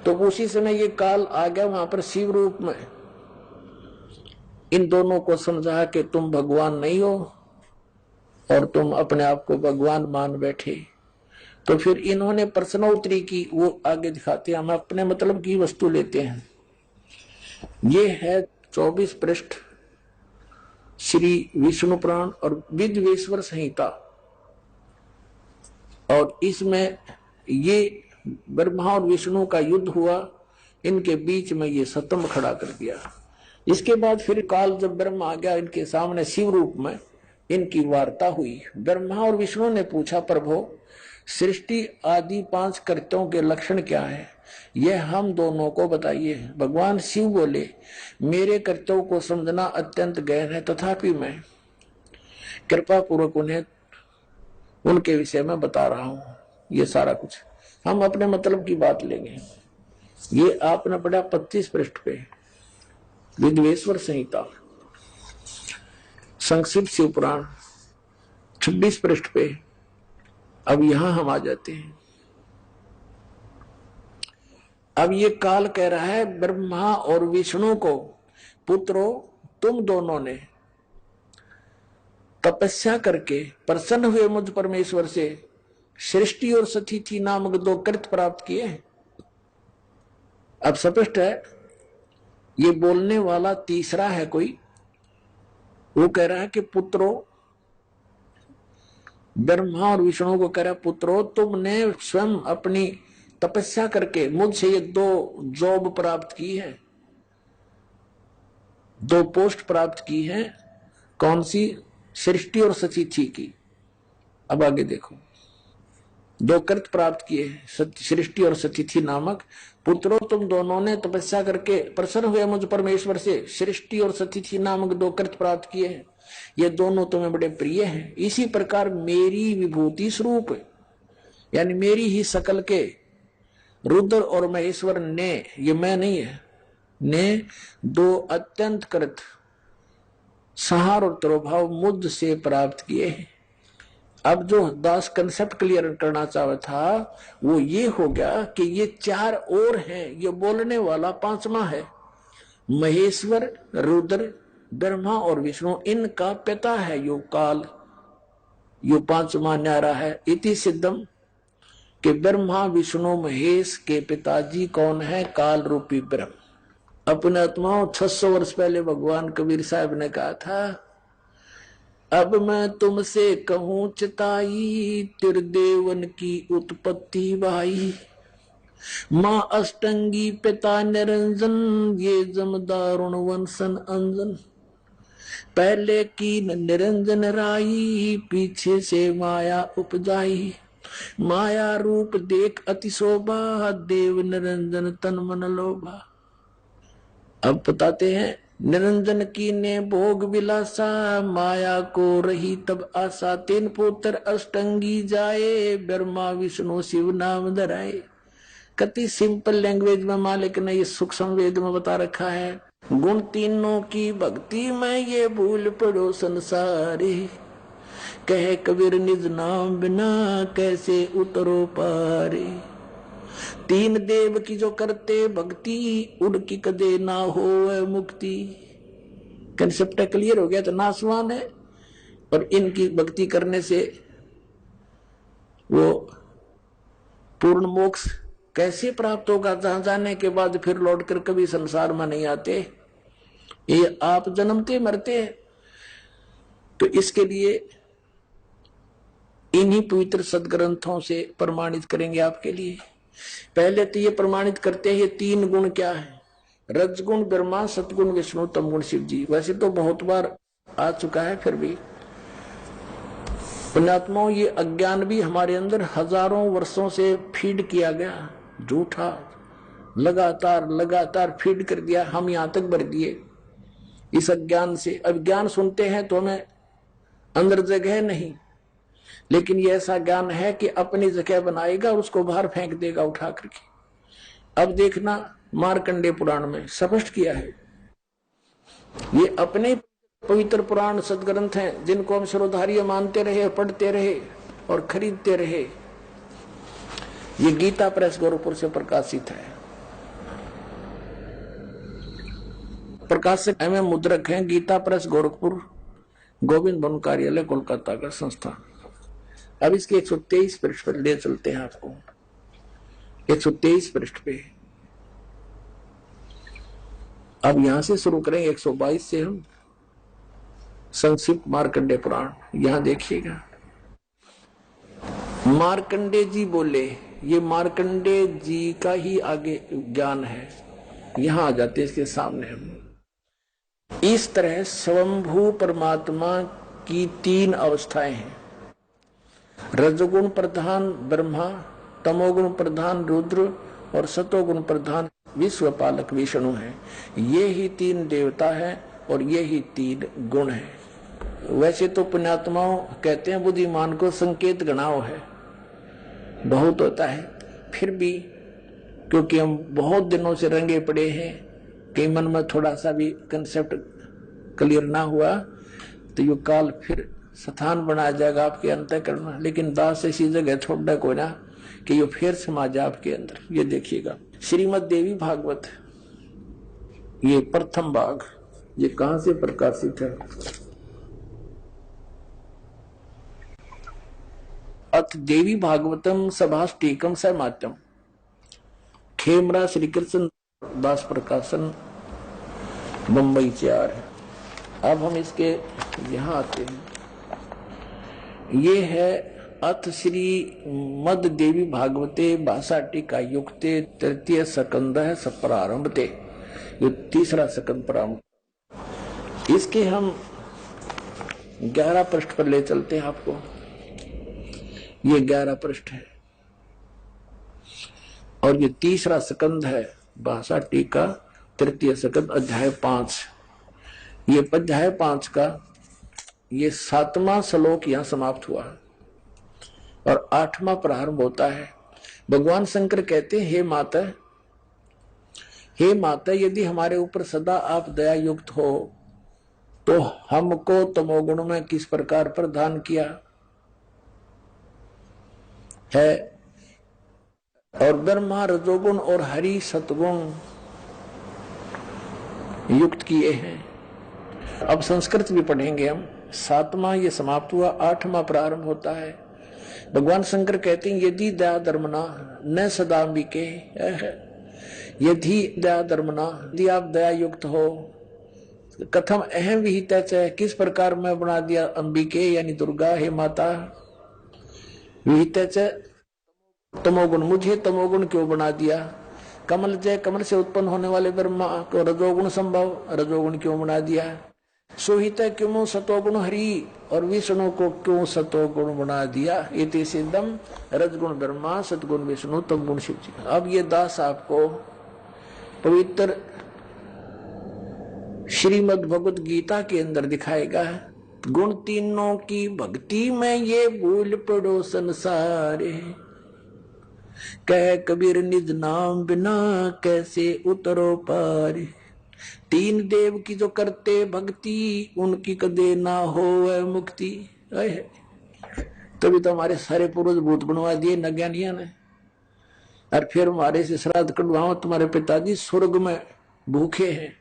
तो उसी समय ये काल आ गया वहां पर शिव रूप में, इन दोनों को समझा कि तुम भगवान नहीं हो और तुम अपने आप को भगवान मान बैठे। तो फिर इन्होंने प्रश्नोत्तरी की, वो आगे दिखाते हैं। हम अपने मतलब की वस्तु लेते हैं। ये है 24 पृष्ठ श्री विष्णु पुराण और विद्वेश्वर संहिता। और इसमें ये ब्रह्मा और विष्णु का युद्ध हुआ, इनके बीच में ये सतम खड़ा कर दिया। इसके बाद फिर काल जब ब्रह्मा आ गया इनके सामने शिव रूप में, इनकी वार्ता हुई। ब्रह्मा और विष्णु ने पूछा प्रभु सृष्टि आदि 5 कृत्यों के लक्षण क्या है, यह हम दोनों को बताइए। भगवान शिव बोले मेरे कृत्यों को समझना अत्यंत गहन है, तथापि मैं कृपा पूर्वक उन्हें उनके विषय में बता रहा हूं। ये सारा कुछ हम अपने मतलब की बात लेंगे। ये आपने पढ़ा 25 पृष्ठ पे विद्वेश्वर संहिता, संक्षिप्त शिव पुराण 26 पृष्ठ पे। अब यहां हम आ जाते हैं। अब ये काल कह रहा है ब्रह्मा और विष्णु को, पुत्रों तुम दोनों ने तपस्या करके प्रसन्न हुए मुझ परमेश्वर से सृष्टि और सतिथि नामक 2 कृत्य प्राप्त किए। अब स्पष्ट है ये बोलने वाला तीसरा है कोई। वो कह रहा है कि पुत्रों, ब्रह्मा और विष्णु को कह रहा है पुत्रों तुमने स्वयं अपनी तपस्या करके मुझसे ये 2 जॉब प्राप्त की है, 2 पोस्ट प्राप्त की है। कौन सी? सृष्टि और सतिथि की। अब आगे देखो, 2 कृत्य प्राप्त किए, सृष्टि और सतिथि नामक। पुत्रों तुम दोनों ने तपस्या करके प्रसन्न हुए मुझ परमेश्वर से सृष्टि और सतिथि नामक 2 कृत्य प्राप्त किए हैं। ये दोनों तुम्हें बड़े प्रिय हैं। इसी प्रकार मेरी विभूति स्वरूप यानी मेरी ही शकल के रुद्र और महेश्वर ने, ये मैं नहीं है, ने 2 अत्यंत कृत सहार और तिरोभाव मुझ से प्राप्त किए हैं। अब जो दास कंसेप्ट क्लियर करना चाहता था वो ये हो गया कि ये 4 और हैं, ये बोलने वाला 5वां है। महेश्वर, रुद्र, ब्रह्मा और विष्णु, इनका पिता है यो काल, यो 5वां न्यारा है। इति सिद्धम कि ब्रह्मा विष्णु महेश के पिताजी कौन है? काल रूपी ब्रह्म। अपने आत्माओं 600 वर्ष पहले भगवान कबीर साहब ने कहा था, अब मैं तुमसे कहूं चिताई त्रिदेवन की उत्पत्ति भाई, मां अष्टंगी पिता निरंजन ये जमदारुण वंशन अंजन। पहले की निरंजन राई, पीछे से माया उपजाई। माया रूप देख अति शोभा, देव निरंजन तन मन लोभा। अब बताते हैं, निरंजन की ने भोग विलासा, माया को रही तब आशा। तीन पुत्र अष्टंगी जाए, ब्रह्मा विष्णु शिव नाम धराए। कति सिंपल लैंग्वेज में मालिक ने ये सूक्ष्म वेद में बता रखा है। गुण तीनों की भक्ति में ये भूल पड़ो संसारी, कहे कबीर निज नाम बिना कैसे उतरो पारे। तीन देव की जो करते भक्ति, उनकी कदे ना हो मुक्ति। कंसेप्ट क्लियर हो गया तो नासवान है, और इनकी भक्ति करने से वो पूर्ण मोक्ष कैसे प्राप्त होगा, जहां जाने के बाद फिर लौटकर कभी संसार में नहीं आते, ये आप जन्मते मरते। तो इसके लिए इन्हीं पवित्र सदग्रंथों से प्रमाणित करेंगे आपके लिए। पहले तो ये प्रमाणित करते हैं ये तीन गुण क्या है, रजगुण ब्रह्मा, सतगुण विष्णु, तमगुण शिव जी। वैसे तो बहुत बार आ चुका है, फिर भी पुण्यात्माओं ये अज्ञान भी हमारे अंदर हजारों वर्षों से फीड किया गया, झूठा लगातार लगातार फीड कर दिया, हम यहां तक भर दिए इस अज्ञान से। अब ज्ञान सुनते हैं तो हमें अंदर जगह नहीं, लेकिन ये ऐसा ज्ञान है कि अपनी जगह बनाएगा और उसको बाहर फेंक देगा उठा करके। अब देखना मार्कंडेय पुराण में स्पष्ट किया है, ये अपने पवित्र पुराण सदग्रंथ हैं जिनको हम सर्वधार्य मानते रहे, पढ़ते रहे और खरीदते रहे। ये गीता प्रेस गोरखपुर से प्रकाशित है, प्रकाशक एवं मुद्रक हैं गीता प्रेस गोरखपुर, गोविंद वन कार्यालय कोलकाता का संस्थान। अब इसके 123 पृष्ठ पर ले चलते हैं आपको। 123 पृष्ठ पे अब यहां से शुरू करेंगे, 122 से हम संक्षिप्त मार्कंडेय पुराण। यहां देखिएगा, मार्कंडेय जी बोले, ये मार्कंडेय जी का ही आगे ज्ञान है, यहां आ जाते इसके सामने हम। इस तरह स्वयंभू परमात्मा की तीन अवस्थाएं हैं, रजोगुण प्रधान ब्रह्मा, तमोगुण प्रधान रुद्र और सतोगुण प्रधान विश्वपालक विष्णु है। ये ही तीन देवता है और ये ही तीन गुण है। वैसे तो पुण्यात्माओं कहते हैं बुद्धिमान को संकेत गणाओ है, बहुत होता है, फिर भी क्योंकि हम बहुत दिनों से रंगे पड़े हैं, कई मन में थोड़ा सा भी कंसेप्ट क्लियर ना हुआ तो ये काल फिर स्थान बना जाएगा आपके अंतःकरण में। लेकिन दास ऐसी जगह छोड़ना को ना कि ये फिर समा जाए आपके अंदर। ये देखिएगा श्रीमद् देवी भागवत, ये प्रथम भाग, ये कहां से प्रकाशित है, अथ देवी भागवतम सभाष्टीकम सहमात्यम, खेमरा श्री कृष्ण दास प्रकाशन, मुंबई 4 है। अब हम इसके यहां आते हैं, ये है अथ श्री मद देवी भागवते भाषा टीका युक्ते तृतीय स्कंद है प्रारंभते, ये तीसरा स्कंद प्रारंभ। इसके हम 11 पृष्ठ पर ले चलते हैं आपको। ये 11 पृष्ठ है और ये तीसरा स्कंद है भाषा टीका तृतीय स्कंद अध्याय 5। ये अध्याय 5 का ये 7वां श्लोक यहां समाप्त हुआ और 8वां प्रारंभ होता है। भगवान शंकर कहते हैं, हे माता यदि हमारे ऊपर सदा आप दया युक्त हो तो हमको तमोगुण में किस प्रकार प्रदान किया है, और ब्रह्मा रजोगुण और हरि सतगुण युक्त किए हैं। अब संस्कृत भी पढ़ेंगे हम। 7वां ये समाप्त हुआ, 8वां प्रारंभ होता है। भगवान शंकर कहते हैं, यदि दया धर्मना न सदाम्बिके, यदि दया धर्मना, यदि आप दया युक्त हो, कथम अहम विहित, किस प्रकार मैं बना दिया अंबिके यानी दुर्गा, हे माता, विहित तमोगुण, मुझे तमोगुण क्यों बना दिया, कमल जय, कमल से उत्पन्न होने वाले ब्रह्मा को रजोगुण संभव, रजोगुण क्यों बना दिया, सोहित क्यों सतोगुण हरि, और विष्णु को क्यों सतोगुण बना दिया। इति सिद्धम रजगुण ब्रह्मा सतगुण विष्णु तमगुण शिव जी। अब ये दास आपको पवित्र श्रीमद् भगवत गीता के अंदर दिखाएगा। गुण तीनों की भक्ति में ये भूल पड़ो संसारे, कह कबीर निज नाम बिना कैसे उतरो पार। तीन देव की जो करते भक्ति, उनकी कदे ना होवे मुक्ति। तभी तो हमारे सारे पूर्वज भूत बनवा दिए नज्ञानिया ने। और फिर हमारे से श्राद्ध कटवाओ, तुम्हारे पिताजी स्वर्ग में भूखे हैं।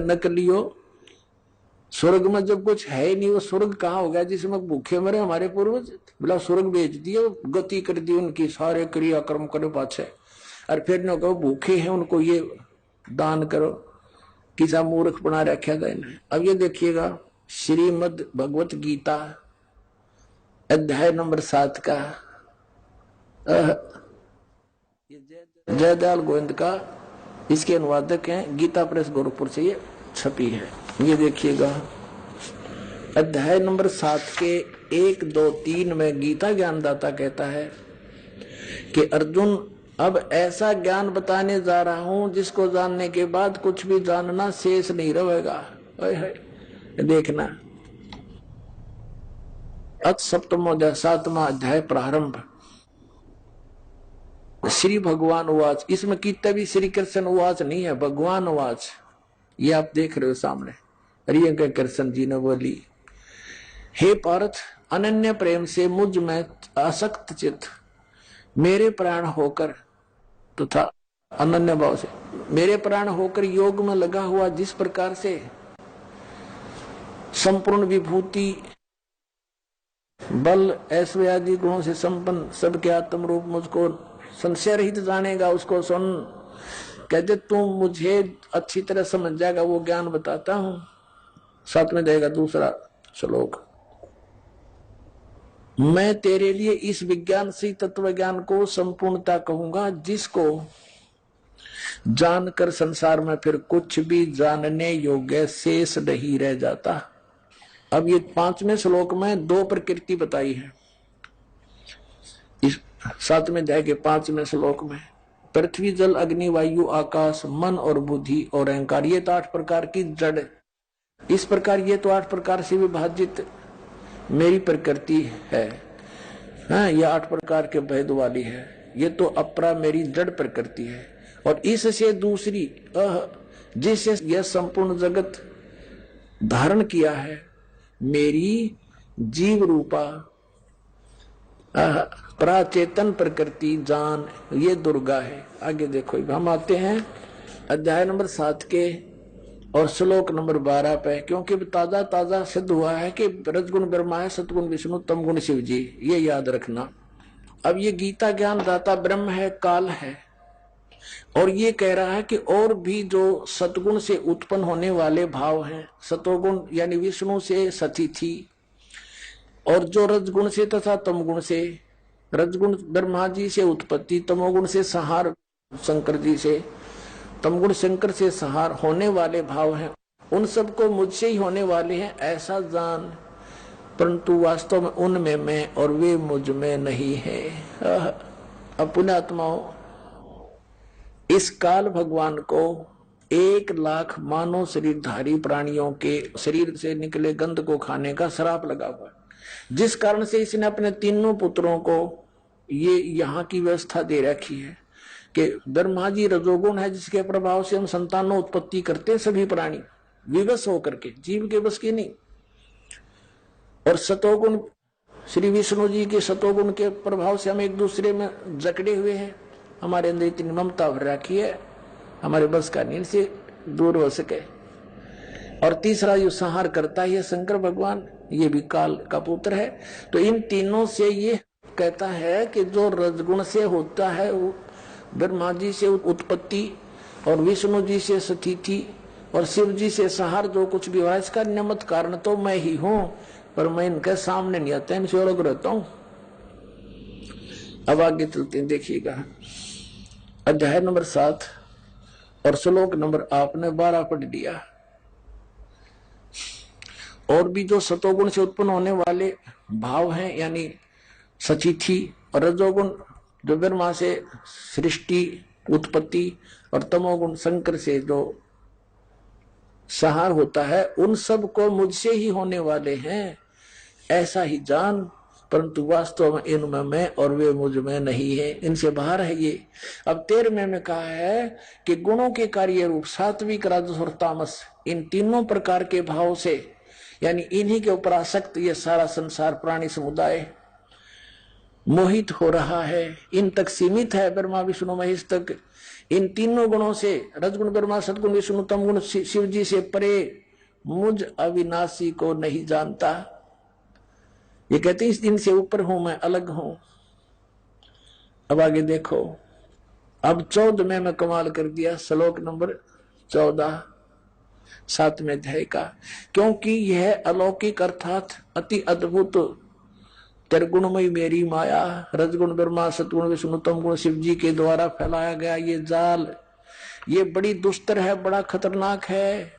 नकलियो, स्वर्ग में जब कुछ है ही नहीं, वो स्वर्ग कहाँ हो गया जिसमें भूखे मरे हमारे पूर्वज। बोला स्वर्ग बेच दिए, गति कर दी उनकी, सारे क्रिया कर्म करे पाछे। और फिर न कहो भूखे हैं उनको ये दान करो, किसा मूर्ख बना रखा था इन्हें। अब ये देखिएगा श्रीमद् भगवत गीता अध्याय नंबर 7 का जयदयाल गोविंद का इसके अनुवादक हैं, गीता प्रेस गोरखपुर से ये छपी है। ये देखिएगा अध्याय नंबर 7 के 1, 2, 3 में गीता ज्ञानदाता कहता है कि अर्जुन अब ऐसा ज्ञान बताने जा रहा हूं जिसको जानने के बाद कुछ भी जानना शेष नहीं रहेगा। देखना अथ सप्तमोध्याय 7वां अध्याय प्रारंभ। श्री भगवान उवाच, इसमें कितने भी श्री कृष्ण उवाच नहीं है, भगवान उवाच। ये आप देख रहे हो सामने। अरे कृष्ण जी ने बोली, हे पार्थ अनन्य प्रेम से मुझ में आसक्त चित्त मेरे प्राण होकर तथा अनन्य भाव से मेरे प्राण होकर योग में लगा हुआ, जिस प्रकार से संपूर्ण विभूति बल ऐश्वर्य आदि गुणों से संपन्न सबके आत्म रूप मुझको संशय रहित जानेगा, उसको सुन। कहते तुम मुझे अच्छी तरह समझ जाएगा, वो ज्ञान बताता हूं। साथ में देगा दूसरा श्लोक, मैं तेरे लिए इस विज्ञान से तत्व ज्ञान को संपूर्णता कहूंगा, जिसको जानकर संसार में फिर कुछ भी जानने योग्य शेष नहीं रह जाता। अब ये 5वें श्लोक में 2 प्रकृति बताई है। इस 7वें अध्याय के 5वें श्लोक में पृथ्वी जल अग्नि वायु आकाश मन और बुद्धि और अहंकार, ये तो 8 प्रकार की जड़। इस प्रकार ये तो 8 प्रकार से विभाजित मेरी प्रकृति है। हाँ, ये 8 प्रकार के भेद वाली है। ये तो अपरा मेरी जड़ प्रकृति है। और इससे दूसरी जिससे यह संपूर्ण जगत धारण किया है, मेरी जीव रूपा प्राचेतन प्रकृति जान, ये दुर्गा है। आगे देखो, हम आते हैं अध्याय नंबर 7 के और श्लोक नंबर 12 पे, क्योंकि ताजा ताजा सिद्ध हुआ है कि रजगुण ब्रह्मा है, सतगुण विष्णु, तमगुण शिव जी। ये याद रखना। अब ये गीता ज्ञान दाता ब्रह्म है, काल है, और ये कह रहा है कि और भी जो सतगुण से उत्पन्न होने वाले भाव हैं, सतोगुण यानी विष्णु से सतिथि, और जो रजगुण से तथा तमगुण से, रजगुण ब्रह्मा जी से उत्पत्ति, तमोगुण से संहार शंकर जी से, तमगुण शंकर से संहार होने वाले भाव हैं, उन सबको मुझसे ही होने वाले हैं ऐसा जान, परंतु वास्तव में उनमें मैं और वे मुझ में नहीं है। अब पुण्यात्माओं, इस काल भगवान को 1 लाख मानव शरीरधारी प्राणियों के शरीर से निकले गंध को खाने का श्राप लगा हुआ है, जिस कारण से इसने अपने तीनों पुत्रों को ये यहाँ की व्यवस्था दे रखी है कि ब्रह्मा जी रजोगुण है, जिसके प्रभाव से हम संतानों उत्पत्ति करते हैं, सभी प्राणी विवश होकर के, जीव के बस की नहीं। और सतोगुण श्री विष्णु जी के सतोगुण के प्रभाव से हम एक दूसरे में जकड़े हुए हैं, हमारे अंदर इतनी ममता भर रखी है, हमारे बस का नहीं से दूर हो सके। और तीसरा जो संहार करता है शंकर भगवान, ये भी काल का पुत्र है। तो इन तीनों से ये कहता है कि जो रजगुण से होता है वो ब्रह्मा जी से उत्पत्ति, और विष्णु जी से स्थिति, और शिव जी से संहार, जो कुछ भी हुआ इसका निमित्त कारण तो मैं ही हूं, पर मैं इनके सामने नहीं आता, इनसे अलग रहता हूं। अब आगे चलते हैं, देखिएगा अध्याय नंबर 7 और श्लोक नंबर आपने 12 पढ़ दिया। और भी जो सतोगुण से उत्पन्न होने वाले भाव हैं, यानी सचिथि, और रजोगुण जो ब्रह्मा से सृष्टि उत्पत्ति, और तमोगुण शंकर से जो संहार होता है, उन सब को मुझसे ही होने वाले हैं ऐसा ही जान। परंतु वास्तव में इनमें मैं और वे मुझ में नहीं है, इनसे बाहर है ये। अब 13वें में कहा है कि गुणों के कार्य रूप सात्विक, राजस और तामस, इन तीनों प्रकार के भाव से, यानी इन्हीं के ऊपर आसक्त ये सारा संसार प्राणी समुदाय मोहित हो रहा है, इन तक सीमित है, ब्रह्मा विष्णु महेश तक। इन तीनों गुणों से, रजगुण ब्रह्मा, सदगुण विष्णु, तमगुण शिव जी से परे मुझ अविनाशी को नहीं जानता। ये कहते इस दिन से ऊपर हूं मैं, अलग हूं। अब आगे देखो, अब 14 में कमाल कर दिया, श्लोक नंबर 14 7वें अध्याय का। क्योंकि यह अलौकिक अर्थात अति अद्भुत त्रिगुणमयी मेरी माया, रजगुण ब्रह्मा, सतगुण विष्णु, तमगुण शिव जी के द्वारा फैलाया गया ये जाल, ये बड़ी दुस्तर है, बड़ा खतरनाक है।